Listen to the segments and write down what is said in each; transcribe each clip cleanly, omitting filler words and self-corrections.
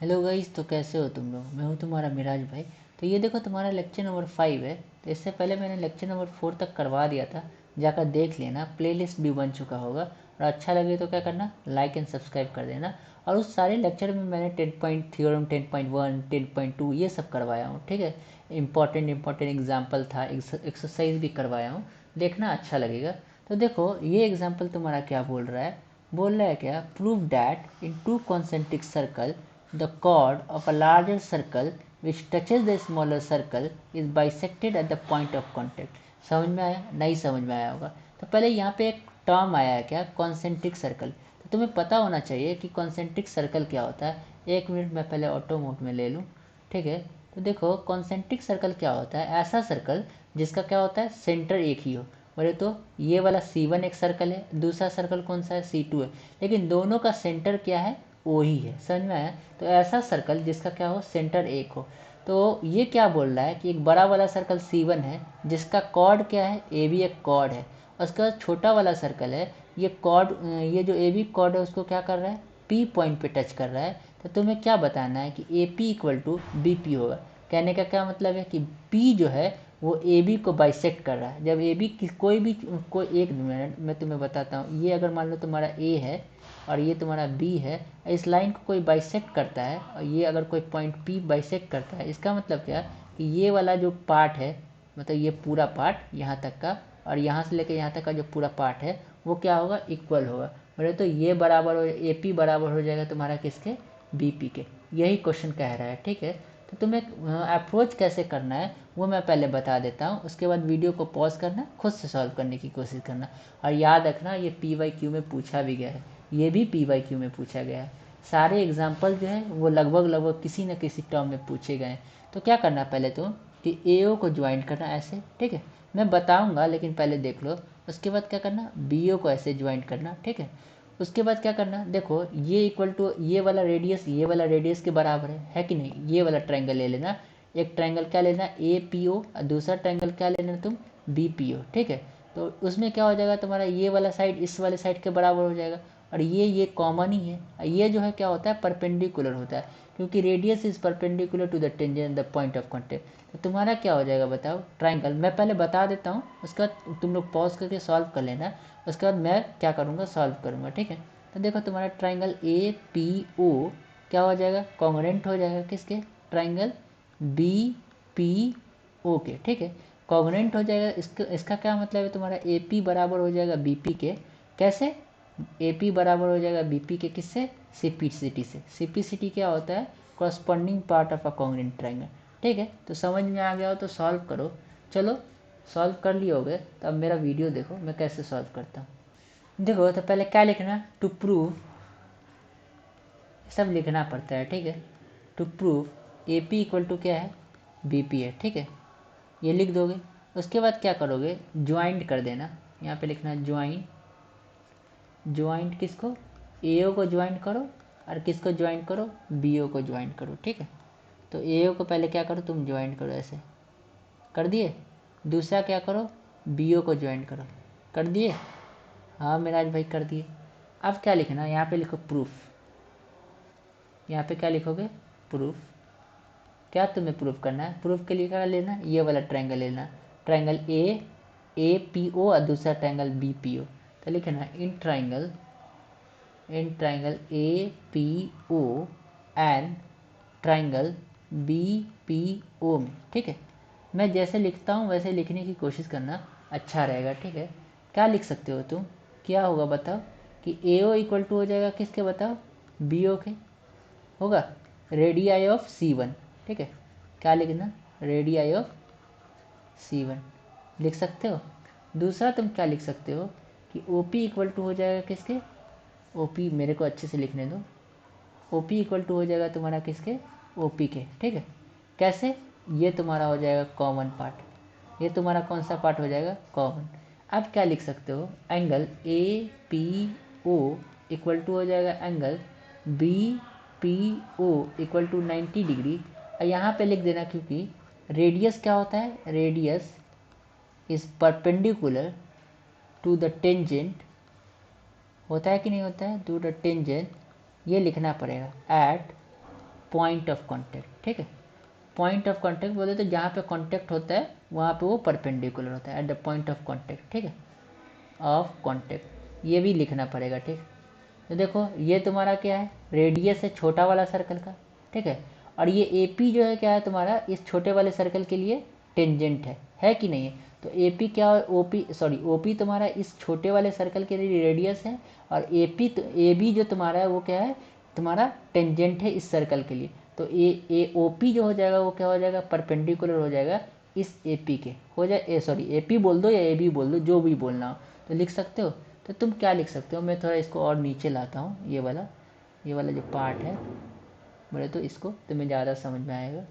Hello guys, तो कैसे हो तुम लोग। मैं हूँ तुम्हारा मिराज भाई। तो ये देखो तुम्हारा लेक्चर नंबर 5 है। तो इससे पहले मैंने लेक्चर नंबर 4 तक करवा दिया था, जाकर देख लेना, प्लेलिस्ट भी बन चुका होगा। और अच्छा लगे तो क्या करना, लाइक एंड सब्सक्राइब कर देना। और उस सारे लेक्चर में मैंने 10 पॉइंट थ्योरम, 10.1, 10.2 ये सब करवाया हूँ, ठीक है। इंपॉर्टेंट एग्जाम्पल था, एक्सरसाइज भी करवाया हूँ, देखना अच्छा लगेगा। तो देखो ये एग्जाम्पल तुम्हारा क्या बोल रहा है, बोल रहा है क्या, prove that in to concentric circle the chord of a larger circle which touches the smaller circle is bisected at the point of contact। समझ में आया, नहीं समझ में आया होगा। तो पहले यहाँ पे एक टर्म आया है क्या, कॉन्सेंट्रिक सर्कल। तो तुम्हें पता होना चाहिए कि कॉन्सेंट्रिक सर्कल क्या होता है। एक मिनट मैं पहले ऑटो मोड में ले लूँ, ठीक है। तो देखो कॉन्सेंट्रिक सर्कल क्या होता है, ऐसा सर्कल जिसका क्या होता है, सेंटर एक ही हो। बोले तो ये वाला C1 एक सर्कल है, दूसरा सर्कल कौन सा है, C2 है, लेकिन दोनों का सेंटर क्या है, ओ ही है। समझ में आया। तो ऐसा सर्कल जिसका क्या हो, सेंटर एक हो। तो ये क्या बोल रहा है कि एक बड़ा वाला सर्कल C1 है जिसका कॉर्ड क्या है, ए बी एक कॉर्ड है। उसके बाद छोटा वाला सर्कल है, ये कॉर्ड, ये जो ए बी कॉर्ड है उसको क्या कर रहा है, पी पॉइंट पे टच कर रहा है। तो तुम्हें क्या बताना है कि A P equal to B P होगा। कहने का क्या मतलब है कि पी जो है वो ए बी को बाइसेक्ट कर रहा है। जब ए बी कोई एक मिनट मैं तुम्हें बताता हूँ, ये अगर मान लो तुम्हारा ए है और ये तुम्हारा बी है, इस लाइन को कोई बाइसेक्ट करता है और ये अगर कोई पॉइंट पी बाइसेक्ट करता है, इसका मतलब क्या कि ये वाला जो पार्ट है, मतलब ये पूरा पार्ट यहाँ तक का और यहाँ से लेकर यहाँ तक का जो पूरा पार्ट है वो क्या होगा, इक्वल होगा। बोले तो ये बराबर हो, ए पी बराबर हो जाएगा तुम्हारा किसके, बी पी के। यही क्वेश्चन कह रहा है, ठीक है। तो तुम्हें अप्रोच कैसे करना है वो मैं पहले बता देता हूँ, उसके बाद वीडियो को पॉज करना, खुद से सॉल्व करने की कोशिश करना। और याद रखना ये पी वाई क्यू में पूछा भी गया है, ये भी पी वाई क्यू में पूछा गया है। सारे एग्जाम्पल जो है वो लगभग किसी न किसी टर्म में पूछे गए हैं। तो क्या करना पहले तो कि ए ओ को ज्वाइन करना ऐसे, ठीक है। मैं बताऊंगा लेकिन पहले देख लो। उसके बाद क्या करना, बी ओ को ऐसे ज्वाइन करना, ठीक है। उसके बाद क्या करना, देखो ये इक्वल टू ये वाला रेडियस, ये वाला रेडियस के बराबर है कि नहीं। ये वाला ट्रायंगल ले लेना, एक ट्रायंगल क्या लेना, ए पी ओ, और दूसरा ट्रायंगल क्या लेना तुम, बी पी ओ, ठीक है। तो उसमें क्या हो जाएगा तुम्हारा, ये वाला साइड इस वाले साइड के बराबर हो जाएगा और ये कॉमन ही है। ये जो है क्या होता है, परपेंडिकुलर होता है, क्योंकि radius is perpendicular to the tangent the point of contact. तो तुम्हारा क्या हो जाएगा बताओ, ट्राइंगल। मैं पहले बता देता हूँ, उसके बाद तुम लोग पॉज करके सॉल्व कर लेना, उसके बाद मैं क्या करूँगा, सॉल्व करूँगा, ठीक है। तो देखो तुम्हारा ट्राइंगल ए पी ओ क्या हो जाएगा, कॉन्ग्रुएंट हो जाएगा किसके, ट्राइंगल बी पी ओ के, ठीक है। कॉन्ग्रुएंट हो जाएगा, इसका क्या मतलब है, तुम्हारा ए पी बराबर हो जाएगा बी पी के। कैसे, ए पी बराबर हो जाएगा बी पी के, किससे, सिपिसिटी से। सिपिसिटी क्या होता है, corresponding part of a congruent triangle, ठीक है। तो समझ में आ गया हो तो सॉल्व करो। चलो सॉल्व कर लिए होगे, तो अब मेरा वीडियो देखो मैं कैसे सॉल्व करता हूँ। देखो तो पहले क्या लिखना, टू प्रूव, सब लिखना पड़ता है, ठीक है। To prove A P equal to क्या है, बी पी है, ठीक है। ये लिख दोगे। उसके बाद क्या करोगे, ज्वाइंट कर देना। यहाँ पे लिखना ज्वाइंट, ज्वाइंट किसको, ए ओ को ज्वाइंट करो और किसको ज्वाइंट करो, बी ओ को ज्वाइंट करो, ठीक है। तो ए ओ को पहले क्या करो तुम, ज्वाइंट करो, ऐसे कर दिए। दूसरा क्या करो, बी ओ को ज्वाइंट करो, कर दिए। हाँ मिराज भाई कर दिए। अब क्या लिखना, यहाँ पे लिखो प्रूफ। यहाँ पे क्या लिखोगे, प्रूफ। क्या तुम्हें प्रूफ करना है, प्रूफ के लिए क्या लेना, ये वाला ट्रायंगल लेना, ट्रायंगल ए पी ओ और दूसरा ट्रायंगल बी पी ओ। तो लिखना in triangle A P O and triangle B P O में, ठीक है। मैं जैसे लिखता हूँ वैसे लिखने की कोशिश करना, अच्छा रहेगा, ठीक है। क्या लिख सकते हो तुम, क्या होगा बताओ, कि ए ओ इक्वल टू हो जाएगा किसके बताओ, बी ओ के होगा, रेडियाई ऑफ C1, ठीक है। क्या लिखना, रेडियाई ऑफ C1 लिख सकते हो। दूसरा तुम क्या लिख सकते हो कि ओ पी इक्वल टू हो जाएगा किसके, ओ पी मेरे को अच्छे से लिखने दो, ओ पी इक्वल टू हो जाएगा तुम्हारा किसके, ओ पी के, ठीक है। कैसे, ये तुम्हारा हो जाएगा कॉमन पार्ट, ये तुम्हारा कौन सा पार्ट हो जाएगा, कॉमन। अब क्या लिख सकते हो, angle A P O equal to हो जाएगा angle B P O equal to 90 degree. और यहाँ पे लिख देना, क्योंकि रेडियस क्या होता है, radius is perpendicular to the tangent, होता है कि नहीं होता है, टू द टेंजेंट, ये लिखना पड़ेगा, एट पॉइंट ऑफ कॉन्टैक्ट, ठीक है। पॉइंट ऑफ कॉन्टैक्ट बोले तो जहाँ पे कॉन्टैक्ट होता है वहाँ पे वो परपेंडिकुलर होता है, at the point of contact, ठीक है, ऑफ कॉन्टैक्ट, ये भी लिखना पड़ेगा, ठीक। तो देखो ये तुम्हारा क्या है, रेडियस है छोटा वाला सर्कल का, ठीक है, और ये ए पी जो है क्या है तुम्हारा, इस छोटे वाले सर्कल के लिए टेंजेंट है कि नहीं है। तो ए पी क्या है, O P sorry O P तुम्हारा इस छोटे वाले सर्कल के लिए रेडियस है, और ए पी ए बी जो तुम्हारा है वो क्या है, तुम्हारा टेंजेंट है इस सर्कल के लिए। तो ए ओ पी जो हो जाएगा वो क्या हो जाएगा, परपेंडिकुलर हो जाएगा इस ए पी के, हो जाए सॉरी ए पी बोल दो या ए बी बोल दो, जो भी बोलना हो तो लिख सकते हो। तो तुम क्या लिख सकते हो, मैं थोड़ा इसको और नीचे लाता हूँ, ये वाला जो पार्ट है बोले तो इसको तुम्हें ज़्यादा समझ में आएगा।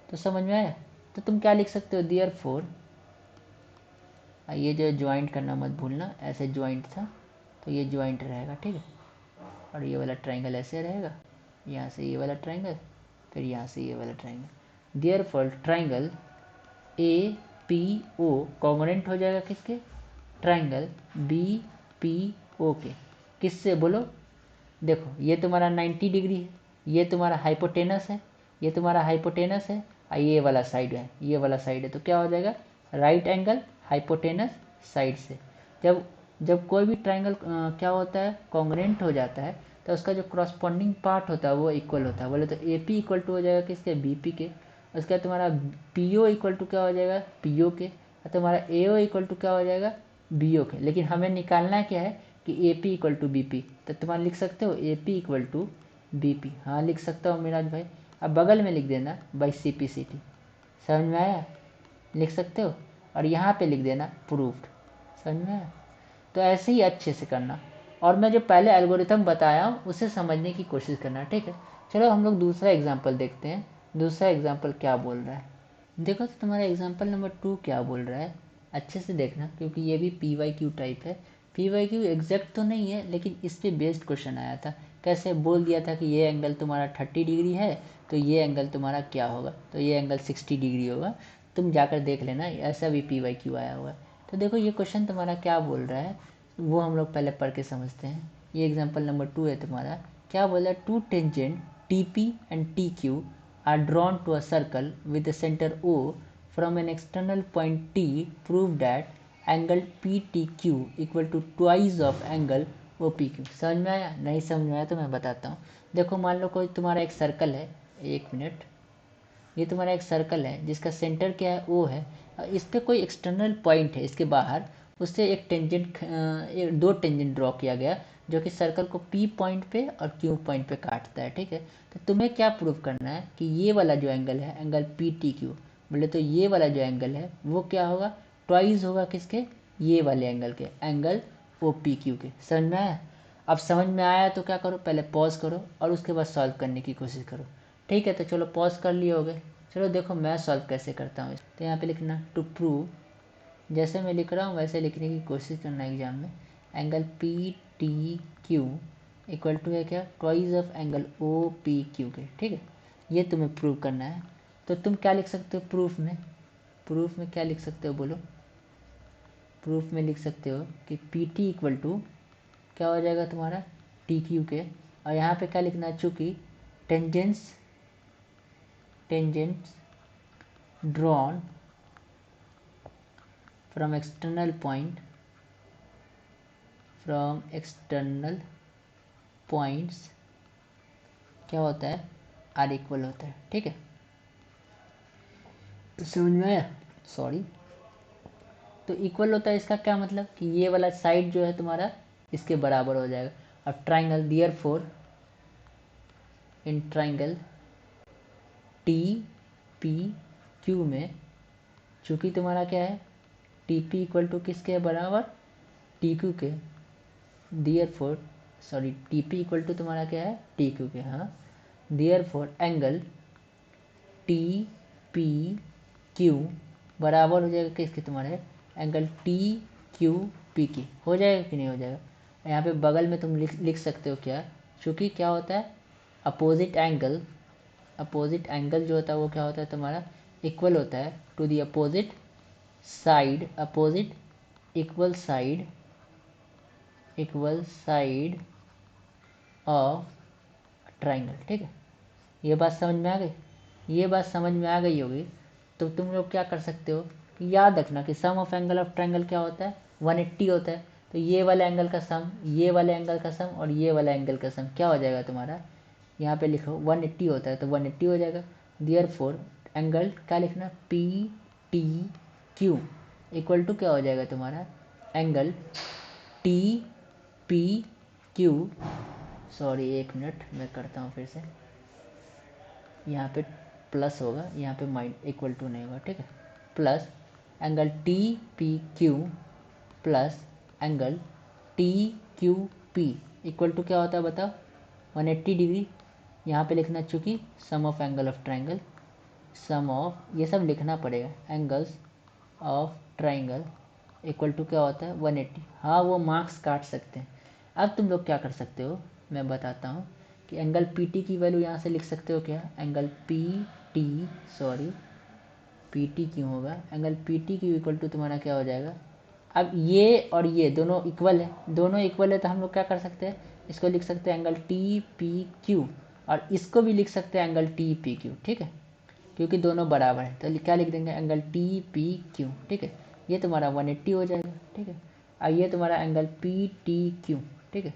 तो समझ में आया, तो तुम क्या लिख सकते हो, देयर फोर, ये जो ज्वाइंट करना मत भूलना, ऐसे ज्वाइंट था तो ये ज्वाइंट रहेगा, ठीक है, और ये वाला ट्राइंगल ऐसे रहेगा, यहाँ से ये वाला ट्राइंगल, फिर यहाँ से ये वाला triangle. Therefore triangle A P O congruent हो जाएगा किसके, ट्राइंगल बी पी ओ के, किससे बोलो, देखो ये तुम्हारा 90 डिग्री है, ये तुम्हारा हाइपोटेनस है, ये तुम्हारा हाइपोटेनस है, और ये वाला साइड है, ये वाला साइड है, तो क्या हो जाएगा, राइट एंगल हाइपोटेनस साइड से। जब जब कोई भी ट्राइंगल क्या होता है, कॉन्ग्रुएंट हो जाता है, तो उसका जो करस्पॉन्डिंग पार्ट होता है वो इक्वल होता है, बोले तो ए पी इक्वल टू हो जाएगा किसके, बी पी के, उसके बाद तुम्हारा पी ओ इक्वल टू क्या हो जाएगा, पी ओ के, और तुम्हारा ए ओ इक्वल टू क्या हो जाएगा, बी ओ के। लेकिन हमें निकालना क्या है कि A P equal to B P, तो तुम्हारा लिख सकते हो A P equal to B P, हाँ लिख सकता हूँ मिराज भाई। अब बगल में लिख देना by C P C T, समझ में आया, लिख सकते हो, और यहाँ पे लिख देना प्रूफ्ड, समझ में आया। तो ऐसे ही अच्छे से करना, और मैं जो पहले एल्गोरिथम बताया हूँ उसे समझने की कोशिश करना, ठीक है। चलो हम लोग दूसरा एग्जाम्पल देखते हैं, दूसरा एग्जाम्पल क्या बोल रहा है। देखो तो तुम्हारा एग्जाम्पल नंबर 2 क्या बोल रहा है, अच्छे से देखना, क्योंकि ये भी पी वाई क्यू टाइप है। पी वाई क्यू एग्जैक्ट तो नहीं है, लेकिन इस पे बेस्ड क्वेश्चन आया था, कैसे बोल दिया था कि ये एंगल तुम्हारा 30 डिग्री है, तो ये एंगल तुम्हारा क्या होगा, तो ये एंगल 60 डिग्री होगा। तुम जाकर देख लेना, ऐसा भी पी वाई क्यू आया हुआ है। तो देखो ये क्वेश्चन तुम्हारा क्या बोल रहा है, वो हम लोग पहले पढ़ के समझते हैं। ये एग्जाम्पल नंबर 2 है तुम्हारा, क्या बोला, two tangent T P and T Q are drawn to a circle with the center O from an external point T, prove that angle PTQ equal to twice of angle OPQ। समझ में आया, नहीं समझ में आया तो मैं बताता हूँ। देखो मान लो कोई तुम्हारा एक सर्कल है, एक मिनट, ये तुम्हारा एक सर्कल है जिसका सेंटर क्या है, O है, इस पर कोई एक्सटर्नल पॉइंट है इसके बाहर, उससे एक टेंजेंट दो टेंजेंट ड्रॉ किया गया जो कि सर्कल को P पॉइंट पे और Q पॉइंट पे काटता है, ठीक है। तो तुम्हें क्या प्रूव करना है कि ये वाला जो एंगल है, एंगल पी टी क्यू, बोले तो ये वाला जो एंगल है वो क्या होगा, ट्वाइस होगा किसके, ये वाले एंगल के, एंगल ओ पी क्यू के। समझ में आया, अब समझ में आया तो क्या करो, पहले पॉज करो और उसके बाद सॉल्व करने की कोशिश करो, ठीक है। तो चलो पॉज कर लिए होगे, चलो देखो मैं सॉल्व कैसे करता हूँ। तो यहाँ पे लिखना टू प्रूव, जैसे मैं लिख रहा हूँ वैसे लिखने की कोशिश करना एग्जाम में। Angle P T Q equal to है क्या, twice of angle O P Q के, ठीक है। ये तुम्हें प्रूव करना है। तो तुम क्या लिख सकते हो प्रूफ में, प्रूफ में क्या लिख सकते हो बोलो, प्रूफ में लिख सकते हो कि पी टी इक्वल टू क्या हो जाएगा तुम्हारा, टी क्यू के, और यहाँ पे क्या लिखना है, चूँकि tangents drawn from external points क्या होता है, आर इक्वल होता है, ठीक है। तो समझ में आया, सॉरी, तो इक्वल होता है इसका क्या मतलब कि ये वाला साइड जो है तुम्हारा इसके बराबर हो जाएगा। अब triangle therefore, in triangle T P Q में, चूँकि तुम्हारा क्या है, टी पी इक्वल टू किसके बराबर, टी क्यू के, therefore sorry T P equal to तुम्हारा क्या है, टी क्यू के, हाँ। Therefore angle T P Q बराबर हो जाएगा किसके, तुम्हारे एंगल टी क्यू पी की, हो जाएगा कि नहीं हो जाएगा। यहाँ पे बगल में तुम लिख सकते हो क्या, चूँकि क्या होता है, अपोजिट एंगल जो होता है वो क्या होता है तुम्हारा, इक्वल होता है to the opposite side, opposite equal side of triangle, ठीक है। ये बात समझ में आ गई? ये बात समझ में आ गई होगी। तो तुम लोग क्या कर सकते हो कि याद रखना कि सम ऑफ एंगल ऑफ ट्रायंगल क्या होता है, 180 होता है। तो ये वाले एंगल का सम, ये वाले एंगल का सम और ये वाला एंगल का सम क्या हो जाएगा तुम्हारा, यहाँ पे लिखो 180 होता है तो 180 हो जाएगा। देयरफॉर एंगल क्या लिखना, P T Q equal to क्या हो जाएगा तुम्हारा, angle T P Q, sorry एक मिनट मैं करता हूँ फिर से, यहाँ पे प्लस होगा, यहाँ पे माइनस इक्वल टू नहीं होगा, ठीक है। Plus angle T P Q plus angle T Q P equal to क्या होता है बताओ, 180 डिग्री। यहाँ पे लिखना चूँकि sum of angle of triangle, sum of ये सब लिखना पड़ेगा, angles of triangle equal to क्या होता है 180। हाँ वो मार्क्स काट सकते हैं। अब तुम लोग क्या कर सकते हो मैं बताता हूँ कि एंगल पी टी की वैल्यू यहाँ से लिख सकते हो क्या, angle P T, sorry P T क्यों होगा, angle P T Q equal to तुम्हारा क्या हो जाएगा। अब ये और ये दोनों इक्वल है, दोनों इक्वल है तो हम लोग क्या कर सकते हैं, इसको लिख सकते हैं एंगल टी पी क्यू और इसको भी लिख सकते हैं एंगल टी पी क्यू, ठीक है, क्योंकि दोनों बराबर है। तो क्या लिख देंगे, एंगल टी पी क्यू, ठीक है। ये तुम्हारा 180 हो जाएगा, ठीक है। अब ये तुम्हारा एंगल पी टी क्यू, ठीक है।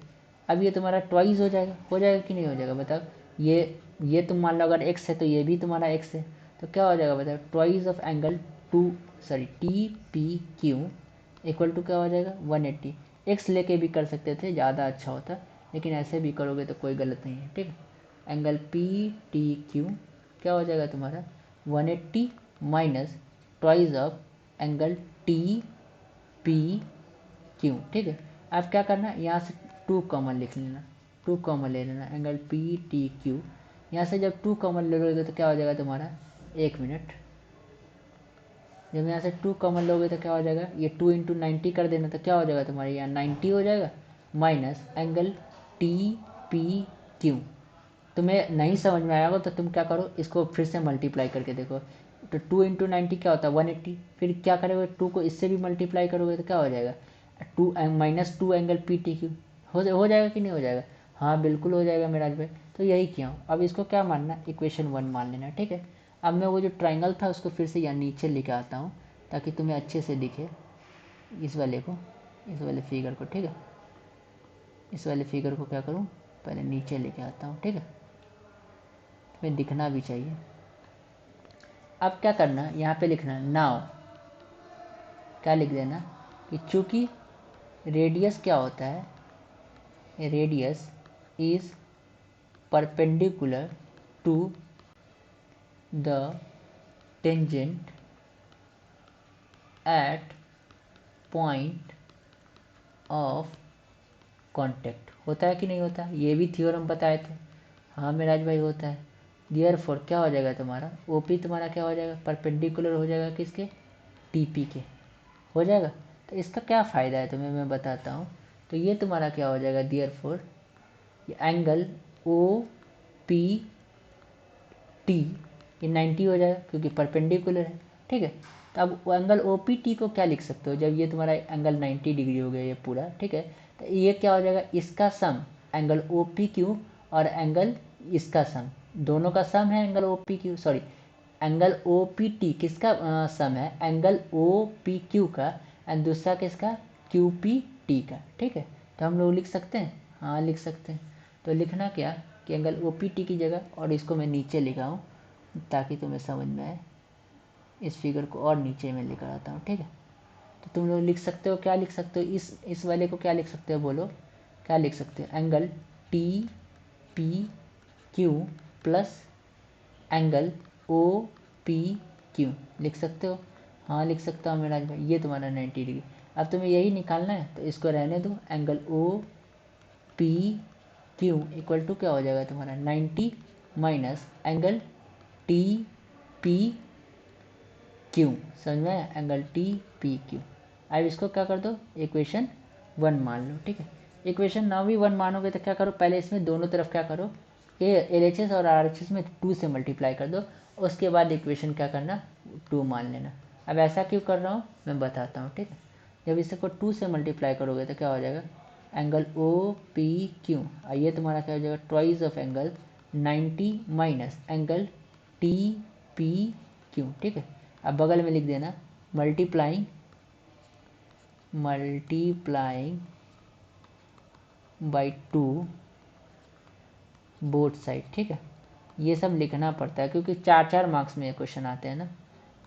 अब ये तुम्हारा ट्वाइस हो जाएगा कि नहीं हो जाएगा बताओ। ये तुम मान लो अगर एक्स है तो ये भी तुम्हारा एक्स है, तो क्या हो जाएगा बताओ, twice of angle T P Q equal to क्या हो जाएगा 180। एक्स लेके भी कर सकते थे, ज़्यादा अच्छा होता, लेकिन ऐसे भी करोगे तो कोई गलत नहीं है, ठीक है। एंगल पी टी क्यू क्या हो जाएगा तुम्हारा 180 minus twice of angle T P Q, ठीक है। अब क्या करना है, यहाँ से 2 कॉमन लिख लेना, 2 कॉमन ले लेना, एंगल पी टी क्यू। यहाँ से जब 2 कॉमन ले लोगे तो क्या हो जाएगा तुम्हारा, एक मिनट, जब यहाँ से 2 कॉमन लोगे तो क्या हो जाएगा, ये 2 इंटू 90 कर देना तो क्या हो जाएगा तुम्हारे यहाँ 90 हो जाएगा, minus angle T P Q. तुम्हें नहीं समझ में आया होगा तो तुम क्या करो, इसको फिर से मल्टीप्लाई करके देखो। तो 2 इंटू 90 क्या होता है 180, फिर क्या करोगे 2 को इससे भी मल्टीप्लाई करोगे तो क्या हो जाएगा 2 minus 2 angle P T Q. हो जाएगा कि नहीं हो जाएगा, हाँ बिल्कुल हो जाएगा मेराज भाई। तो यही किया हूँ, अब इसको क्या मानना, इक्वेशन 1 मान लेना, ठीक है। अब मैं वो जो ट्राइंगल था उसको फिर से यहाँ नीचे लेके आता हूँ ताकि तुम्हें अच्छे से दिखे, इस वाले को, इस वाले फिगर को, ठीक है। इस वाले फिगर को क्या करूँ, पहले नीचे लेके आता हूँ, ठीक है, तुम्हें दिखना भी चाहिए। अब क्या करना, यहाँ पे लिखना नाउ, क्या लिख देना कि चूंकि रेडियस क्या होता है, radius is perpendicular to the tangent at point of contact, होता है कि नहीं होता, ये भी थ्योरम बताए थे, हाँ मेराज भाई होता है। देयरफॉर क्या हो जाएगा तुम्हारा, ओपी तुम्हारा क्या हो जाएगा, परपेंडिकुलर हो जाएगा किसके, टीपी के, हो जाएगा। तो इसका क्या फ़ायदा है तुम्हें मैं बताता हूँ। तो ये तुम्हारा क्या हो जाएगा, देयरफॉर ये एंगल ओ पी टी ये 90 हो जाएगा क्योंकि परपेंडिकुलर है, ठीक है। तो अब वो एंगल ओ पी टी को क्या लिख सकते हो, जब ये तुम्हारा एंगल 90 डिग्री हो गया ये पूरा, ठीक है। तो ये क्या हो जाएगा, इसका sum angle O P Q और एंगल इसका सम, दोनों का सम है angle O P Q, sorry angle O P T किसका सम है, एंगल ओ पी क्यू का, एंड दूसरा किसका, क्यू पी टी का, ठीक है। तो हम लोग लिख सकते हैं, हाँ लिख सकते हैं। तो लिखना क्या कि एंगल ओ पी टी की जगह, और इसको मैं नीचे लिखा हूँ ताकि तुम्हें समझ में आए, इस फिगर को और नीचे में लेकर आता हूँ, ठीक है। तो तुम लोग लिख सकते हो, क्या लिख सकते हो, इस वाले को क्या लिख सकते हो बोलो, क्या लिख सकते हो, angle T P Q plus angle O P Q लिख सकते हो, हाँ लिख सकता हूँ मेराज भाई, ये तुम्हारा 90 डिग्री। अब तुम्हें यही निकालना है तो इसको रहने दो, angle O P Q equal to क्या हो जाएगा तुम्हारा 90 minus angle T P Q, समझ में आया, एंगल टी पी क्यू। अब इसको क्या कर दो, इक्वेशन 1 मान लो, ठीक है। इक्वेशन ना भी 1 मानोगे तो क्या करो, पहले इसमें दोनों तरफ क्या करो, एल एच एस और आर एच एस में 2 से मल्टीप्लाई कर दो, उसके बाद इक्वेशन क्या करना 2 मान लेना। अब ऐसा क्यों कर रहा हूँ मैं बताता हूँ, ठीक है। जब इसको 2 से मल्टीप्लाई करोगे तो क्या हो जाएगा, एंगल ओ पी क्यू, ये तुम्हारा क्या हो जाएगा twice of angle 90 minus angle T P Q, ठीक है। अब बगल में लिख देना मल्टीप्लाइंग बाई 2 बोथ साइड, ठीक है। ये सब लिखना पड़ता है क्योंकि 4 मार्क्स में ये क्वेश्चन आते हैं ना,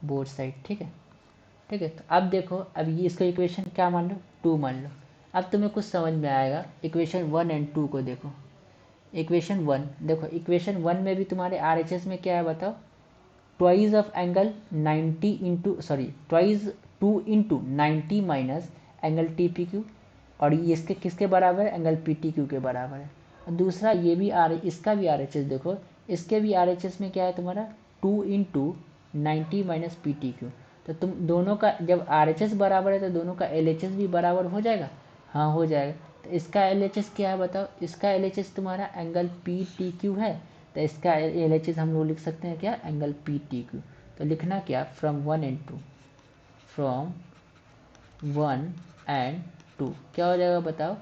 बोथ साइड, ठीक है। ठीक है, तो अब देखो, अब ये इसको इक्वेशन क्या मान लो, 2 मान लो। अब तुम्हें कुछ समझ में आएगा, इक्वेशन 1 एंड 2 को देखो। इक्वेशन 1 देखो, इक्वेशन 1 में भी तुम्हारे RHS में क्या है बताओ, twice of angle 90 into twice 2 into 90 minus angle TPQ, और ये इसके किसके बराबर है, एंगल PTQ के बराबर है। और दूसरा ये भी इसका भी RHS देखो, इसके भी RHS में क्या है तुम्हारा 2 इंटू 90 माइनस PTQ। तो तुम दोनों का जब RHS बराबर है तो दोनों का LHS भी बराबर हो जाएगा, हाँ हो जाएगा। तो इसका LHS क्या है बताओ, इसका LHS तुम्हारा एंगल PTQ है, तो इसका LHS हम लोग लिख सकते हैं क्या, एंगल PTQ। तो लिखना क्या, फ्रॉम 1 एंड 2 क्या हो जाएगा बताओ,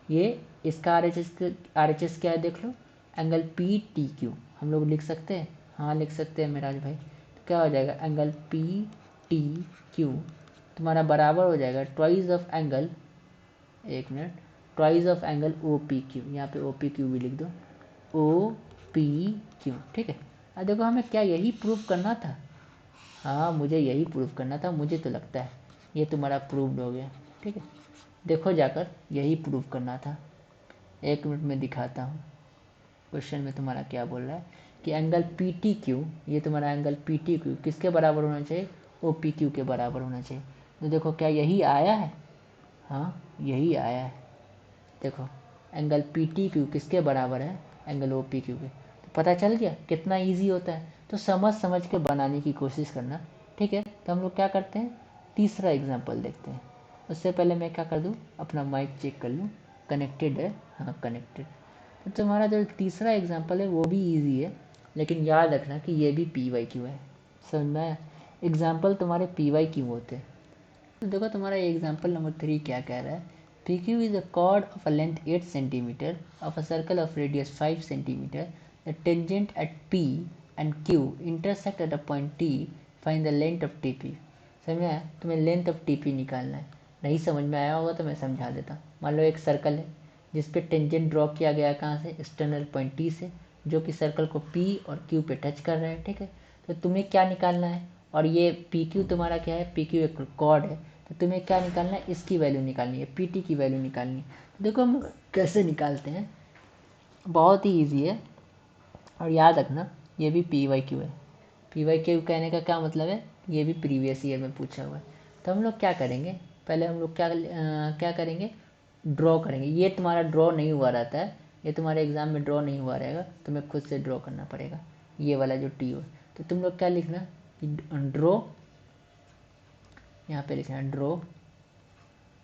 ये इसका RHS क्या है देख लो, एंगल PTQ हम लोग लिख सकते हैं, हाँ लिख सकते हैं मेराज भाई। तो क्या हो जाएगा, एंगल PTQ तुम्हारा बराबर हो जाएगा ट्वाइस ऑफ एंगल, एक minute, twice of angle OPQ, यहाँ पे OPQ भी लिख दो, OPQ, ठीक है। अब देखो हमें क्या यही प्रूफ करना था, हाँ मुझे यही प्रूफ करना था, मुझे तो लगता है ये तुम्हारा प्रूव्ड हो गया, ठीक है। देखो जाकर यही प्रूफ करना था, एक मिनट में दिखाता हूँ क्वेश्चन में तुम्हारा क्या बोल रहा है कि एंगल PTQ, ये तुम्हारा एंगल PTQ किसके बराबर होना चाहिए, OPQ के बराबर होना चाहिए। तो देखो क्या यही आया है, हाँ यही आया है। देखो एंगल PTQ किसके बराबर है, एंगल OPQ के। तो पता चल गया कितना इजी होता है। तो समझ समझ के बनाने की कोशिश करना, ठीक है। तो हम लोग क्या करते हैं, तीसरा एग्जाम्पल देखते हैं। उससे पहले मैं क्या कर दूँ, अपना माइक चेक कर लूँ, कनेक्टेड है, हाँ कनेक्टेड। तो तुम्हारा जो तीसरा एग्जाम्पल है वो भी ईजी है, लेकिन याद रखना कि ये भी PYQ है, समझ में आया। एग्जाम्पल तुम्हारे PYQ होते हैं। तो देखो तुम्हारा एग्जाम्पल नंबर 3 क्या कह रहा है, PQ is a chord of a length 8 cm of a circle of radius 5 cm. The tangent at P and Q intersect at a point T. Find the length of TP. समझ में आया, तुम्हें length of TP निकालना है। नहीं समझ में आया होगा तो मैं समझा देता हूँ। मान लो एक सर्कल है जिस पे टेंजेंट ड्रॉ किया गया कहाँ से, एक्सटर्नल पॉइंट T से, जो कि सर्कल को P और Q पे टच कर रहा है, ठीक है। तो तुम्हें क्या निकालना है, और ये PQ तुम्हारा क्या है, PQ एक कॉर्ड है, तो तुम्हें क्या निकालना है, इसकी वैल्यू निकालनी है, PT की वैल्यू निकालनी है। तो देखो हम कैसे निकालते हैं, बहुत ही ईजी है, और याद रखना ये भी PYQ है। PYQ कहने का क्या मतलब है, ये भी प्रीवियस ईयर में पूछा हुआ है। तो हम लोग क्या करेंगे, पहले हम लोग क्या करेंगे, ड्रॉ करेंगे। ये तुम्हारा ड्रॉ नहीं हुआ रहता है, ये तुम्हारे एग्जाम में ड्रॉ नहीं हुआ रहेगा, तुम्हें खुद से ड्रॉ करना पड़ेगा ये वाला जो टी हो। तो तुम लोग क्या लिखना, ड्रॉ, यहाँ पे लिखना ड्रॉ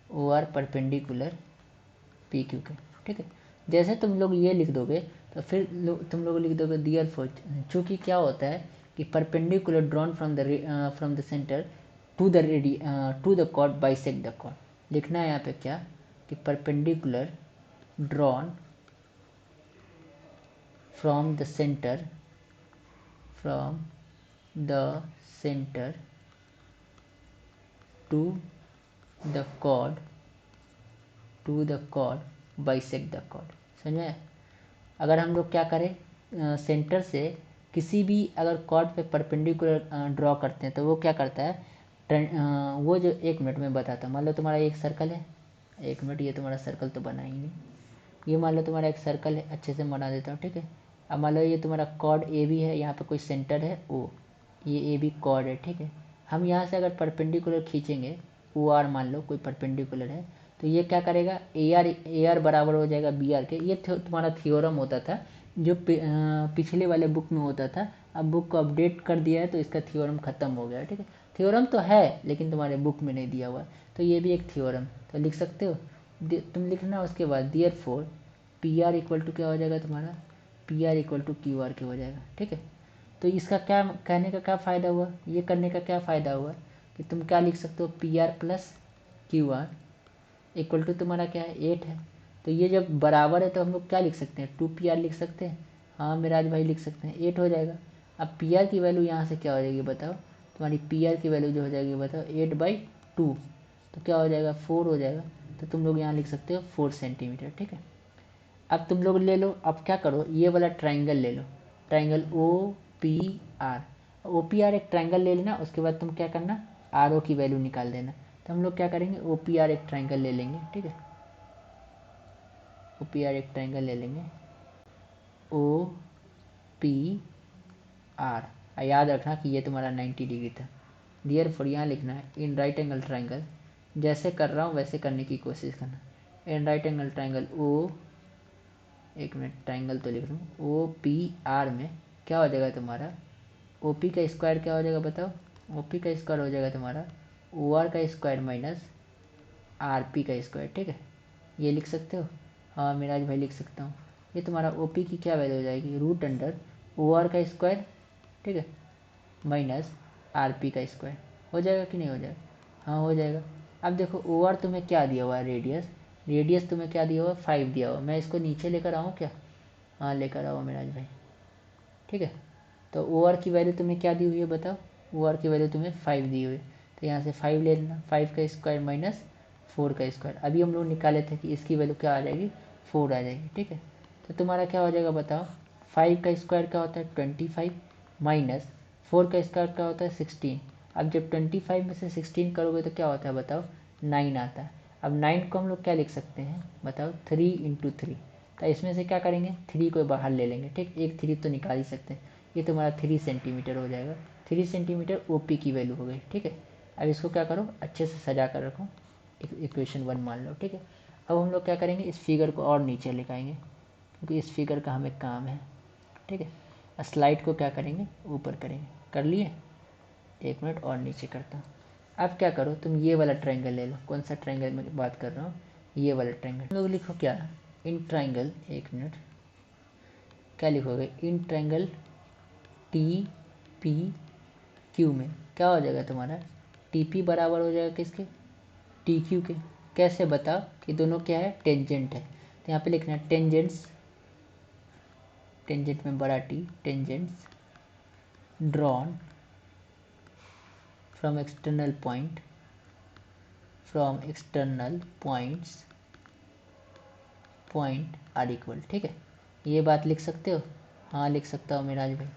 OR परपेंडिकुलर PQ के, ठीक है। जैसे तुम लोग ये लिख दोगे तो फिर तुम लोग लिख दोगे डियर फॉर, चूँकि क्या होता है कि perpendicular drawn from the centre to the chord bisect the chord. लिखना है यहाँ पे क्या, कि perpendicular drawn from the centre to the chord bisect the chord. समझ में? अगर हम लोग क्या करें, सेंटर से किसी भी अगर कॉर्ड पे परपेंडिकुलर ड्रॉ करते हैं तो वो क्या करता है, वो जो, एक मिनट में बताता हूँ। मान लो तुम्हारा एक सर्कल है, एक मिनट, ये तुम्हारा सर्कल तो बना ही नहीं, ये मान लो तुम्हारा एक सर्कल है, अच्छे से बना देता हूँ, ठीक है। अब मान लो ये तुम्हारा कॉर्ड AB है, यहाँ पे कोई सेंटर है O, ये AB कॉर्ड है, ठीक है। हम यहाँ से अगर परपेंडिकुलर खींचेंगे, OR मान लो कोई परपेंडिकुलर है, तो ये क्या करेगा, AR बराबर हो जाएगा BR के। ये तुम्हारा थ्योरम होता था जो पिछले वाले बुक में होता था, अब बुक को अपडेट कर दिया है तो इसका थ्योरम खत्म हो गया, ठीक है। थ्योरम तो है लेकिन तुम्हारे बुक में नहीं दिया हुआ, तो ये भी एक थ्योरम, तो लिख सकते हो। तुम लिखना उसके बाद दियर फोर PR इक्वल टू क्या हो जाएगा तुम्हारा, PR इक्वल टू QR के हो जाएगा, ठीक है। तो इसका क्या कहने का क्या फ़ायदा हुआ, ये करने का क्या फ़ायदा हुआ कि तुम क्या लिख सकते हो, PR plus QR equal to तुम्हारा क्या है 8 है। तो ये जब बराबर है तो हम लोग क्या लिख सकते हैं, 2PR लिख सकते हैं, हाँ मिराज भाई लिख सकते हैं, 8 हो जाएगा। अब पी आर की वैल्यू यहाँ से क्या हो जाएगी बताओ, तुम्हारी पी आर की वैल्यू जो हो जाएगी बताओ 8/2, तो क्या हो जाएगा 4 हो जाएगा। तो तुम लोग यहाँ लिख सकते हो 4 सेंटीमीटर, ठीक है। अब तुम लोग ले लो, अब क्या करो, ये वाला ट्राइंगल ले लो, triangle O P R. O P R एक ट्राइंगल ले लेना, उसके बाद तुम क्या करना, आर ओ की वैल्यू निकाल देना। तो हम लोग क्या करेंगे, ओ पी आर एक ट्राइंगल ले लेंगे, ठीक है। ओ पी आर एक ट्राइंगल ले लेंगे, ओ पी आर, याद रखना कि ये तुम्हारा 90 डिग्री था। डियर फॉर यहाँ लिखना है इन राइट एंगल ट्राइंगल, जैसे कर रहा हूँ वैसे करने की कोशिश करना। In right angle triangle O, एक मिनट ट्राइंगल तो लिख रहा हूँ, ओ पी आर में क्या हो जाएगा तुम्हारा, ओ पी का स्क्वायर क्या हो जाएगा बताओ, ओ पी का स्क्वायर हो जाएगा तुम्हारा ओ आर का स्क्वायर माइनस आर पी का स्क्वायर, ठीक है। ये लिख सकते हो, हाँ मिराज भाई लिख सकता हूँ। ये तुम्हारा ओ पी की क्या वैल्यू हो जाएगी, रूट अंडर ओ आर का स्क्वायर, ठीक है, माइनस आर पी का स्क्वायर। हो जाएगा कि नहीं हो जाएगा, हाँ हो जाएगा। अब देखो ओ आर तुम्हें क्या दिया हुआ है, रेडियस, रेडियस तुम्हें क्या दिया हुआ है 5 दिया हुआ, मैं इसको नीचे लेकर आऊँ क्या, हाँ लेकर आओ मिराज भाई, ठीक है। तो ओ आर की वैल्यू तुम्हें क्या दी हुई है बताओ, ओ आर की वैल्यू तुम्हें 5 दी हुई है, तो यहाँ से 5 ले लेना, 5 का स्क्वायर माइनस 4 का स्क्वायर। अभी हम लोग निकाले थे कि इसकी वैल्यू क्या आ जाएगी, 4 आ जाएगी, ठीक है। तो तुम्हारा क्या हो जाएगा बताओ, 5 का स्क्वायर क्या होता है 25, माइनस 4 का स्क्वायर क्या होता है 16। अब जब 25 में से 16 करोगे तो क्या होता है बताओ, 9 आता है। अब 9 को हम लोग क्या लिख सकते हैं बताओ, 3 × 3। तो इसमें से क्या करेंगे, 3 को बाहर ले लेंगे, ठीक, एक 3 तो निकाल ही सकते हैं। ये तुम्हारा 3 सेंटीमीटर हो जाएगा, 3 सेंटीमीटर ओ पी की वैल्यू हो गई, ठीक है। अब इसको क्या करो, अच्छे से सजा कर रखो, इक्वेशन 1 मान लो, ठीक है। अब हम लोग क्या करेंगे, इस फिगर को और नीचे लिखाएंगे, क्योंकि इस फिगर का हमें काम है, ठीक है। स्लाइड को क्या करेंगे, ऊपर करेंगे, कर लिए, एक मिनट और नीचे करता हूँ। अब क्या करो, तुम ये वाला ट्रायंगल ले लो, कौन सा ट्रायंगल में बात कर रहा हूँ, ये वाला ट्रायंगल। तुम लोग लिखो क्या, इन ट्रायंगल, एक मिनट, क्या लिखोगे, इन ट्रायंगल टी पी क्यू में क्या हो जाएगा तुम्हारा, टी पी बराबर हो जाएगा किसके, टी क्यू के। कैसे बताओ कि दोनों क्या है, टेंजेंट है। तो यहाँ पे लिखना है टेंजेंट्स, टेंजेंट में बड़ा T, tangents drawn from external point, from external points, point are equal, ठीक है। ये बात लिख सकते हो, हाँ लिख सकता हूँ मिराज भाई।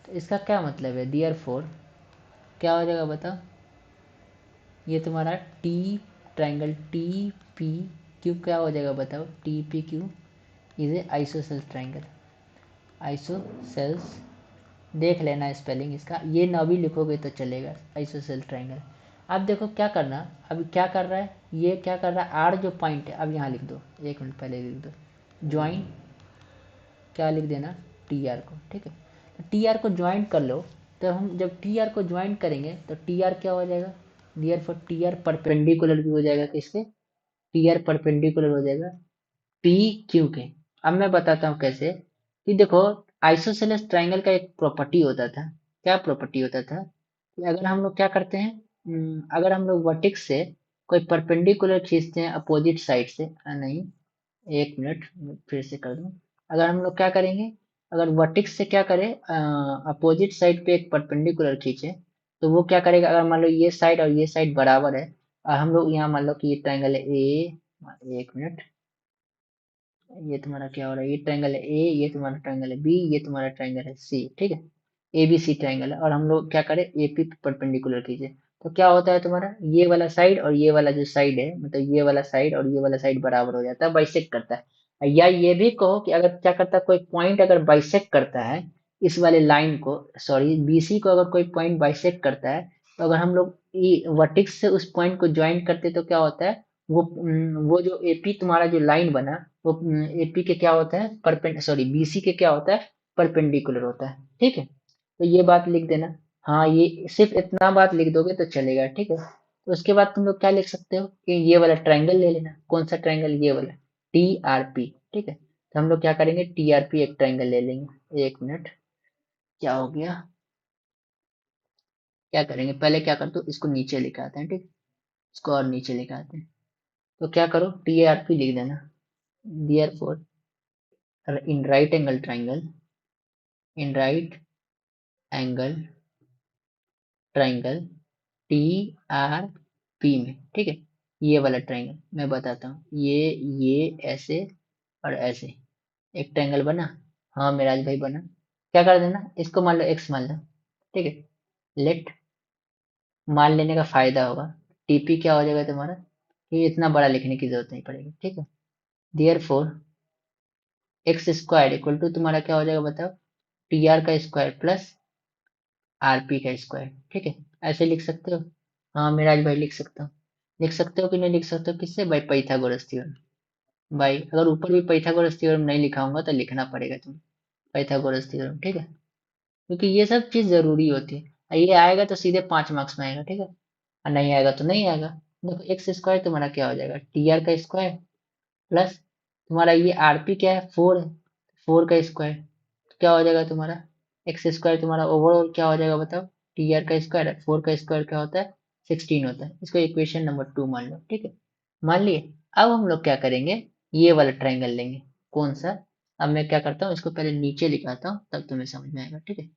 तो इसका क्या मतलब है, डियर फोर क्या हो जाएगा बताओ, ये तुम्हारा T triangle T P Q क्या हो जाएगा बताओ, T P Q is a isosceles triangle, isosceles, देख लेना स्पेलिंग इसका, ये ना भी लिखोगे तो चलेगा, आइसोसेल ट्राइंगल। अब देखो क्या करना, अब क्या कर रहा है, ये क्या कर रहा है, आर जो पॉइंट है, अब यहाँ लिख दो, एक मिनट पहले लिख दो, ज्वाइन, क्या लिख देना, टी आर को, ठीक है। तो टी आर को ज्वाइन कर लो, तो हम जब टी आर को ज्वाइन करेंगे तो टी आर क्या हो जाएगा, therefore T R perpendicular भी हो जाएगा किसके, टी आर परपेंडिकुलर हो जाएगा पी क्यू के। अब मैं बताता हूँ कैसे, कि देखो आइसोसेलेस ट्राइंगल का एक प्रॉपर्टी होता था, क्या प्रॉपर्टी होता था, कि अगर हम लोग क्या करते हैं, अगर हम लोग वर्टेक्स से कोई परपेंडिकुलर खींचते हैं अपोजिट साइड से, नहीं एक मिनट फिर से कर दूं, अगर हम लोग क्या करेंगे, अगर वर्टेक्स से क्या करें, अपोजिट साइड पे एक परपेंडिकुलर खींचे, तो वो क्या करेगा, अगर मान लो ये साइड और ये साइड बराबर है, और हम लोग यहाँ मान लो कि ये ट्राइंगल है ए, एक मिनट, ये तुम्हारा क्या हो रहा है, ये ट्रायंगल है ए, ये तुम्हारा ट्रायंगल है बी, ये तुम्हारा ट्रायंगल है सी, ठीक है। ए बी सी ट्रायंगल है, और हम लोग क्या करें, ए पी परपेंडिकुलर कीजिए, तो क्या होता है तुम्हारा, ये वाला साइड और ये वाला जो साइड है, मतलब ये वाला साइड और ये वाला साइड बराबर हो जाता है, बाइसेक्ट करता है। या ये भी कहो कि अगर क्या करता है, कोई पॉइंट अगर बाइसेक्ट करता है इस वाले लाइन को, सॉरी बीसी को, अगर कोई पॉइंट बाइसेक्ट करता है, तो अगर हम लोग वर्टेक्स से उस पॉइंट को ज्वाइन करते तो क्या होता है, वो जो एपी तुम्हारा जो लाइन बना, वो एपी के क्या होता है, परपेंड सॉरी बीसी के क्या होता है, परपेंडिकुलर होता है, ठीक है। तो ये बात लिख देना, हाँ ये सिर्फ इतना बात लिख दोगे तो चलेगा, ठीक है। तो उसके बाद तुम लोग क्या लिख सकते हो, कि ये वाला ट्रायंगल ले लेना, कौन सा ट्रायंगल, ये वाला टी आर पी, ठीक है। तो हम लोग क्या करेंगे, टी आर पी एक ट्रायंगल ले लेंगे, एक मिनट, क्या हो गया, क्या करेंगे, पहले क्या करते हो, इसको नीचे लिखाते हैं, ठीक, इसको और नीचे लिखाते हैं। तो क्या करो, टी आर पी लिख देना, therefore in right angle triangle, in right angle triangle T R P में, ठीक है। ये वाला ट्राइंगल मैं बताता हूँ, ये ऐसे और ऐसे एक ट्राइंगल बना। हाँ मेराज भाई बना। क्या कर देना, इसको मान लो एक्स मान लो, ठीक है। लेट, मान लेने का फायदा होगा, टीपी क्या हो जाएगा तुम्हारा, ये इतना बड़ा लिखने की जरूरत नहीं पड़ेगी, ठीक है। Therefore X square equal to तुम्हारा क्या हो जाएगा बताओ, टी आर का स्क्वायर प्लस आर पी का स्क्वायर, ठीक है। ऐसे लिख सकते हो। हाँ मेराज भाई लिख सकता हूँ। लिख सकते हो कि नहीं लिख सकते हो, किससे, बाई पाइथागोरस थ्योरम। भाई अगर ऊपर भी पाइथागोरस थ्योरम नहीं लिखा होगा तो लिखना पड़ेगा तुम्हें, पाइथागोरस थ्योरम, ठीक है। क्योंकि ये सब चीज जरूरी होती है, ये आएगा तो सीधे 5 मार्क्स में आएगा, ठीक है। और नहीं आएगा तो नहीं आएगा। देखो एक्स स्क्वायर तुम्हारा क्या हो जाएगा, टी आर का स्क्वायर प्लस तुम्हारा ये आर पी क्या है, 4 है, 4 का स्क्वायर, तो क्या हो जाएगा तुम्हारा एक्स स्क्वायर, तुम्हारा ओवरऑल क्या हो जाएगा बताओ, टी आर का स्क्वायर है, 4 का स्क्वायर क्या होता है 16 होता है। इसको इक्वेशन नंबर 2 मान लो, ठीक है। मान लिए। अब हम लोग क्या करेंगे, ये वाला ट्राइंगल लेंगे। कौन सा, अब मैं क्या करता हूँ, इसको पहले नीचे लिखाता हूँ तब तुम्हें समझ में आएगा, ठीक है।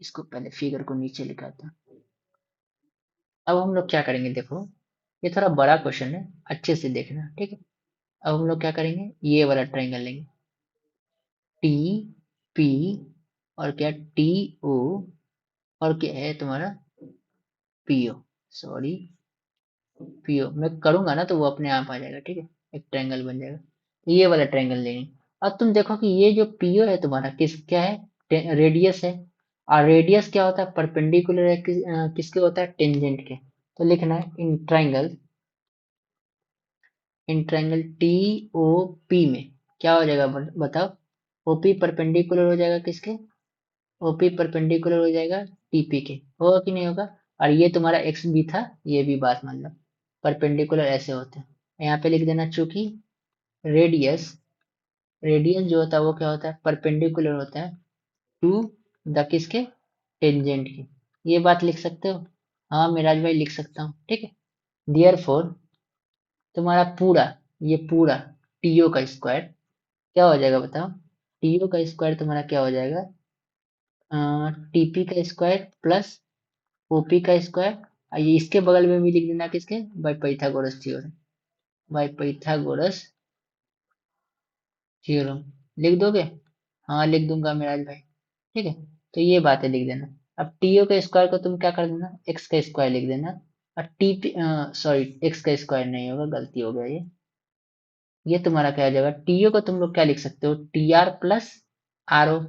इसको पहले फिगर को नीचे लिखाता हूँ। अब हम लोग क्या करेंगे, देखो ये थोड़ा बड़ा क्वेश्चन है, अच्छे से देखना, ठीक है। अब हम लोग क्या करेंगे, ये वाला ट्राइंगल लेंगे, टी पी और क्या टी ओ और क्या है तुम्हारा P O, sorry P O, मैं करूंगा ना तो वो अपने आप आ जाएगा, ठीक है। एक ट्रायंगल बन जाएगा, तो ये वाला ट्रायंगल लेंगे। अब तुम देखो कि ये जो पी ओ है तुम्हारा किस क्या है, रेडियस है। और रेडियस क्या होता है, परपेंडिकुलर है किसके होता है, टेंजेंट के। तो लिखना है in triangle T O P में क्या हो जाएगा बताओ, ओपी परपेंडिकुलर हो जाएगा किसके, ओपी परपेंडिकुलर हो जाएगा टीपी के, होगा कि नहीं होगा। और ये तुम्हारा एक्स भी था, ये भी बात मान लो, परपेंडिकुलर ऐसे होते हैं। यहाँ पे लिख देना, चूंकि रेडियस रेडियस जो होता है वो क्या होता है, परपेंडिकुलर होता है टू द किसके, टेंजेंट के। ये बात लिख सकते हो। हाँ मिराज भाई लिख सकता हूँ, ठीक है। डियर फोर तुम्हारा पूरा, ये पूरा टीओ का स्क्वायर क्या हो जाएगा बताओ, टीओ का स्क्वायर तुम्हारा क्या हो जाएगा, टीपी का स्क्वायर प्लस ओपी का स्क्वायर। ये इसके बगल में भी लिख देना किसके, by Pythagoras theorem, by Pythagoras theorem लिख दोगे। हाँ लिख दूंगा मिराज भाई, ठीक है। तो ये बातें लिख देना। अब टीओ के स्क्वायर को तुम क्या कर देना, एक्स का स्क्वायर लिख देना। और टी सॉरी एक्स का स्क्वायर नहीं होगा, गलती हो गया ये तुम्हारा क्या हो जाएगा, टीओ को तुम लोग क्या लिख सकते हो, T R plus R O.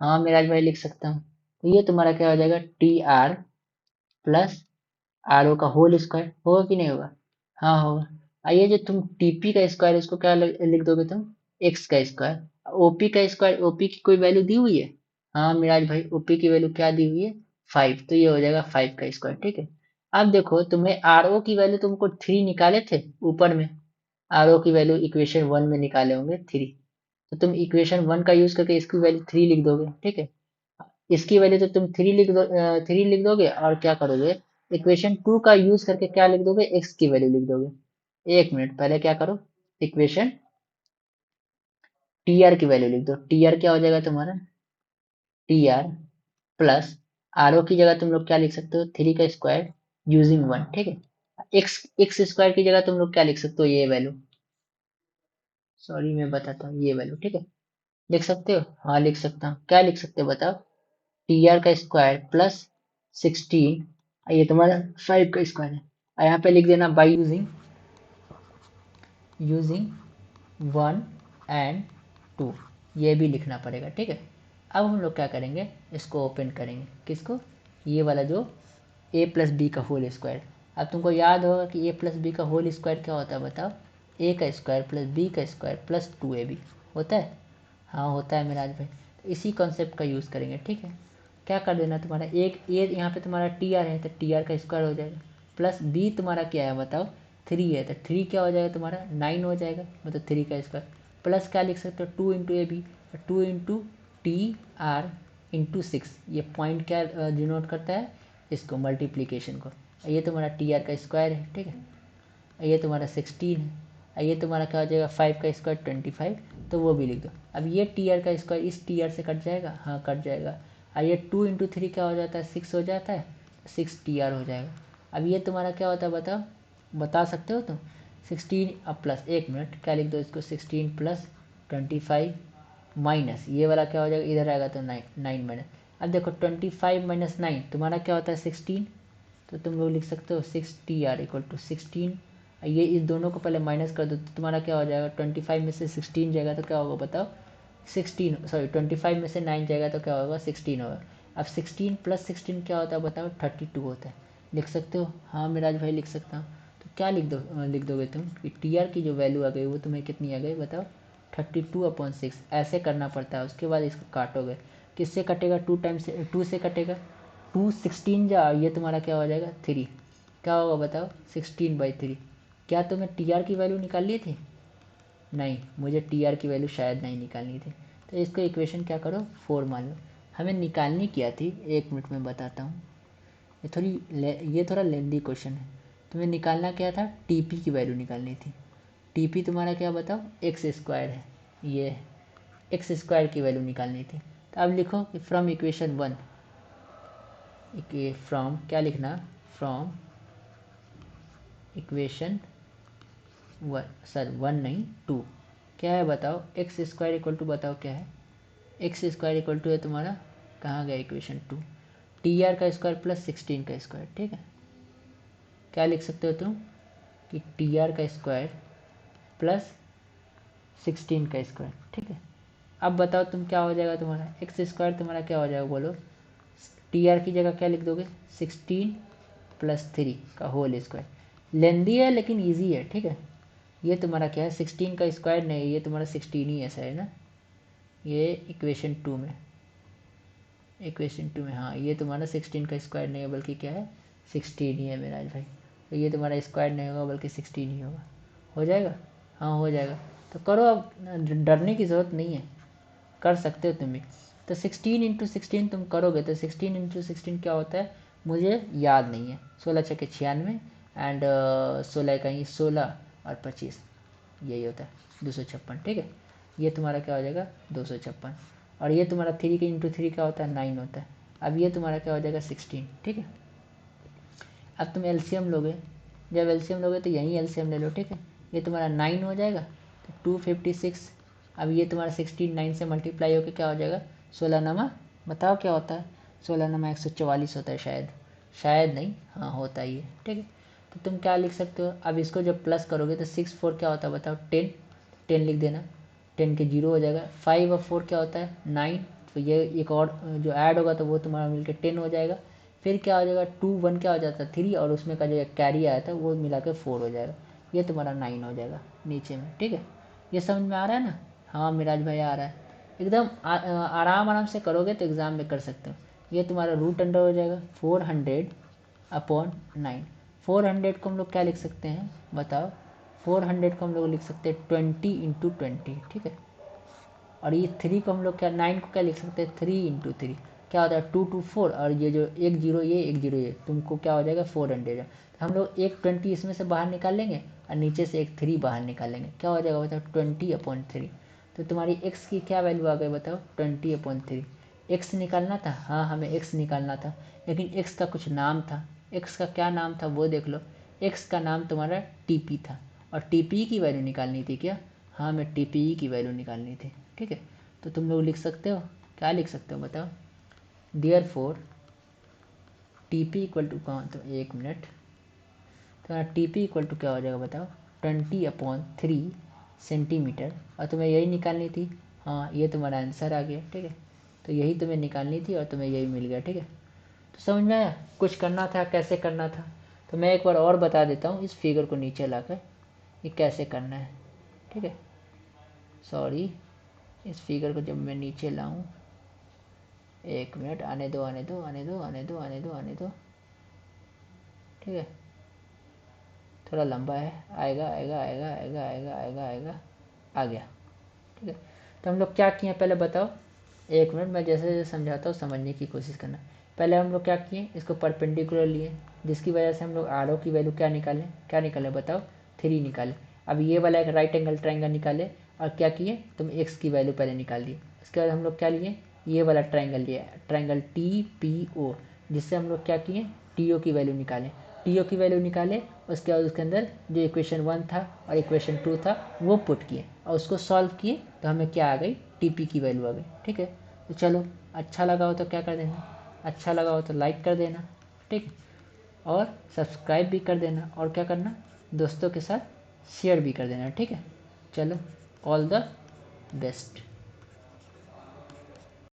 हाँ मिराज भाई लिख सकता हूँ। तो ये तुम्हारा क्या हो जाएगा, T R plus R O का होल स्क्वायर, होगा कि नहीं होगा। हाँ होगा। आइए जो तुम टीपी का स्क्वायर इसको क्या लिख दोगे तुम, एक्स का स्क्वायर। ओपी का स्क्वायर, ओपी की कोई वैल्यू दी हुई है। हाँ मिराज भाई ओपी की वैल्यू क्या दी हुई है, 5, तो ये हो जाएगा 5 का स्क्वायर, ठीक है। अब देखो तुम्हें आर ओ की वैल्यू तुमको 3 निकाले थे ऊपर में, आर ओ की वैल्यू इक्वेशन 1 में निकाले होंगे 3, तो तुम इक्वेशन 1 का यूज करके इसकी वैल्यू 3 लिख दोगे, ठीक है। इसकी वैल्यू तो तुम 3 लिख दोगे और क्या करोगे, इक्वेशन 2 का यूज करके क्या लिख दोगे, एक्स की वैल्यू लिख दोगे। एक मिनट पहले क्या करो, इक्वेशन टी आर की वैल्यू लिख दो। टी आर क्या हो जाएगा तुम्हारा, T R plus R O की जगह तुम लोग क्या लिख सकते हो, 3 का स्क्वायर यूजिंग 1, ठीक है। एक्स एक्स स्क्वायर की जगह तुम लोग क्या लिख सकते हो, ये वैल्यू, सॉरी मैं बताता हूँ, ये वैल्यू, ठीक है। लिख सकते हो, हाँ लिख सकता हूँ। क्या लिख सकते हो बताओ, टी आर का स्क्वायर प्लस 16, ये तुम्हारा 5 का स्क्वायर है। और यहाँ पे लिख देना बाई यूजिंग 1 एंड 2, ये भी लिखना पड़ेगा, ठीक है। अब हम लोग क्या करेंगे, इसको ओपन करेंगे किसको, ये वाला जो ए प्लस बी का होल स्क्वायर। अब तुमको याद होगा कि ए प्लस बी का होल स्क्वायर क्या होता है बताओ, ए का स्क्वायर प्लस बी का स्क्वायर प्लस 2ab होता है। हाँ होता है मिराज भाई, तो इसी कॉन्सेप्ट का यूज़ करेंगे, ठीक है। क्या कर देना, तुम्हारा एक ए यहाँ पे तुम्हारा टी आर है तो टी आर का स्क्वायर हो जाएगा, प्लस बी तुम्हारा क्या है बताओ, 3 है तो 3 क्या हो जाएगा तुम्हारा 9 हो जाएगा, मतलब 3 का स्क्वायर। प्लस क्या लिख सकते हो, 2 into A B, 2 into T R into 6, ये पॉइंट क्या डिनोट करता है, इसको मल्टीप्लीकेशन को। ये तुम्हारा टी आर का स्क्वायर है, ठीक है। ये तुम्हारा 16 है, ये तुम्हारा क्या हो जाएगा 5 का स्क्वायर 25, तो वो भी लिख दो। अब ये टी आर का स्क्वायर इस टी आर से कट जाएगा, हाँ कट जाएगा। और ये 2 इंटू 3 क्या हो जाता है 6 हो जाता है, 6 टी आर हो जाएगा। अब ये तुम्हारा क्या होता है बताओ, बता सकते हो तुम। 16 अब प्लस 1 मिनट क्या लिख दो इसको, 16 प्लस 25 माइनस ये वाला क्या हो जाएगा इधर आएगा तो 9 माइनस। अब देखो 25 माइनस 9 तुम्हारा क्या होता है 16, तो तुम लोग लिख सकते हो 6 टी आर इक्वल टू 16। ये इस दोनों को पहले माइनस कर दो तो तुम्हारा क्या हो जाएगा 25 में से 16 जाएगा तो क्या होगा बताओ 16, सॉरी 25 में से 9 जाएगा तो क्या होगा 16 होगा। अब 16 प्लस 16 क्या होता है बताओ 32 होता है। लिख सकते हो, हाँ मिराज भाई लिख सकता हूँ। तो क्या लिख दोगे तुम कि टी आर की जो वैल्यू आ गई वो तुम्हें कितनी आ गई बताओ 32/6। ऐसे करना पड़ता है, उसके बाद इसको काटोगे, किससे कटेगा 2 टाइम्स 2 से कटेगा, 2 16 जा ये तुम्हारा क्या हो जाएगा 3, क्या होगा बताओ 16/3। क्या तुम्हें टी आर की वैल्यू निकालनी थी? नहीं, मुझे टी आर की वैल्यू शायद नहीं निकालनी थी। तो इसको इक्वेशन क्या करो 4 मान लो। हमें निकालनी क्या थी 1 मिनट में बताता हूँ। ये थोड़ा लेंदी क्वेश्चन है। तुम्हें निकालना क्या था, टी पी की वैल्यू निकालनी थी। टी पी तुम्हारा क्या बताओ एक्स स्क्वायर है, ये एक्स स्क्वायर की वैल्यू निकालनी थी। तो अब लिखो कि फ्रॉम इक्वेशन 1, फ्रॉम क्या लिखना, फ्रॉम इक्वेशन 1 नहीं 2 क्या है बताओ एक्स स्क्वायर इक्वल टू बताओ क्या है, एक्स स्क्वायर इक्वल टू है तुम्हारा, कहाँ गया इक्वेशन 2, टी आर का स्क्वायर प्लस 16 का स्क्वायर। ठीक है, क्या लिख सकते हो तुम कि टी आर का स्क्वायर प्लस 16 का स्क्वायर। ठीक है, अब बताओ तुम क्या हो जाएगा तुम्हारा एक्स स्क्वायर तुम्हारा क्या हो जाएगा बोलो, टी आर की जगह क्या लिख दोगे 16 प्लस 3 का होल स्क्वायर। लेंदी है लेकिन ईजी है। ठीक है, ये तुम्हारा क्या है 16 का स्क्वायर नहीं, ये तुम्हारा 16 ही ऐसा है ना, ये इक्वेशन 2 में, इक्वेशन 2 में हाँ ये तुम्हारा 16 का स्क्वायर नहीं है बल्कि क्या है 16 ही है मेराज भाई। तो ये तुम्हारा स्क्वायर नहीं होगा बल्कि 16 ही होगा। हो जाएगा, हाँ हो जाएगा। तो करो, अब डरने की ज़रूरत नहीं है, कर सकते हो तुम भी। तो 16 इंटू 16 तुम करोगे तो 16 इंटू 16 क्या होता है मुझे याद नहीं है, 16 छके 96 एंड 16 का ही 16 और 25 यही होता है 256। ठीक है, ये तुम्हारा क्या हो जाएगा 256, और ये तुम्हारा 3 के इंटू 3 क्या होता है 9 होता है। अब ये तुम्हारा क्या हो जाएगा 16। ठीक है, अब तुम एलसीएम लोगे, जब एलसीएम लोगे तो यहीं एलसीएम ले लो। ठीक है, ये तुम्हारा 9 हो जाएगा तो 256। अब ये तुम्हारा 16 9 से मल्टीप्लाई होकर क्या हो जाएगा 16 नमा, बताओ क्या होता है 16 नमा 144 होता है शायद, शायद नहीं हाँ होता ही है। ठीक है, तो तुम क्या लिख सकते हो, अब इसको जब प्लस करोगे तो 6 4 क्या होता है बताओ 10, 10 लिख देना, 10 के 0 हो जाएगा। 5 और 4 क्या होता है 9, तो ये एक और जो ऐड होगा तो वो तुम्हारा मिलकर 10 हो जाएगा। फिर क्या हो जाएगा 2 1 क्या हो जाता है 3, और उसमें का जो कैरी आया था वो मिला के 4 हो जाएगा, ये तुम्हारा 9 हो जाएगा नीचे में। ठीक है, ये समझ में आ रहा है ना? हाँ मिराज भाई आ रहा है, एकदम आराम आराम से करोगे तो एग्ज़ाम में कर सकते हो। ये तुम्हारा रूट अंडर हो जाएगा 400/9। 400 को हम लोग क्या लिख सकते हैं बताओ, 400 को हम लोग लिख सकते हैं 20 × 20। ठीक है, और ये 3 को हम लोग क्या 9 को क्या लिख सकते हैं 3 × 3, क्या होता है 2 2 4, और ये जो 1 0 ये 1 0 ये तुमको क्या हो जाएगा 400। तो हम लोग एक 20 इसमें से बाहर निकाल लेंगे और नीचे से एक 3 बाहर निकालेंगे, क्या हो जाएगा बताओ 20/3। तो तुम्हारी x की क्या वैल्यू आ गई बताओ 20/3। x निकालना था, हाँ हमें x निकालना था, लेकिन x का कुछ नाम था, x का क्या नाम था वो देख लो। x का नाम तुम्हारा टी था, और टी की वैल्यू निकालनी थी क्या, हाँ हमें टी की वैल्यू निकालनी थी। ठीक है, तो तुम लोग लिख सकते हो, क्या लिख सकते हो बताओ, therefore T P equal to कौन, तो 1 मिनट, तो टी पी इक्वल टू क्या हो जाएगा बताओ 20/3 सेंटीमीटर, और तुम्हें यही निकालनी थी। हाँ ये तुम्हारा आंसर आ गया। ठीक है, तो यही तुम्हें निकालनी थी और तुम्हें यही मिल गया। ठीक है, तो समझ में आया कुछ करना था कैसे करना था। तो मैं एक बार और बता देता हूँ, इस फिगर को नीचे लाकर ये कैसे करना है। ठीक है, सॉरी इस फिगर को जब मैं नीचे लाऊं, 1 मिनट, आने दो आने दो आने दो आने दो आने दो आने दो। ठीक है, थोड़ा लंबा है, आएगा आएगा आएगा आएगा आएगा आएगा आएगा, आ गया। ठीक है, तो हम लोग क्या किए पहले बताओ, 1 मिनट मैं जैसे जैसे समझाता हूँ समझने की कोशिश करना। पहले हम लोग क्या किए, इसको परपेंडिकुलर लिए, जिसकी वजह से हम लोग आर ओ की वैल्यू क्या निकालें बताओ 3 निकालें। अब ये वाला एक राइट एंगल ट्राइंगल निकाले और क्या किए, तुम एक्स की वैल्यू पहले निकाल दिए। उसके बाद हम लोग क्या लिए, ये वाला ट्राइंगल लिया, ट्राइंगल टी पी ओ, जिससे हम लोग क्या किए, टी ओ की वैल्यू निकाले। टी ओ की वैल्यू निकाले, उसके बाद उसके अंदर जो इक्वेशन 1 था और इक्वेशन 2 था वो पुट किए और उसको सॉल्व किए, तो हमें क्या आ गई, टी पी की वैल्यू आ गई। ठीक है, तो चलो अच्छा लगा हो तो क्या कर देना, अच्छा लगा हो तो लाइक कर देना, ठीक, और सब्सक्राइब भी कर देना, और क्या करना, दोस्तों के साथ शेयर भी कर देना। ठीक है, चलो, ऑल द बेस्ट।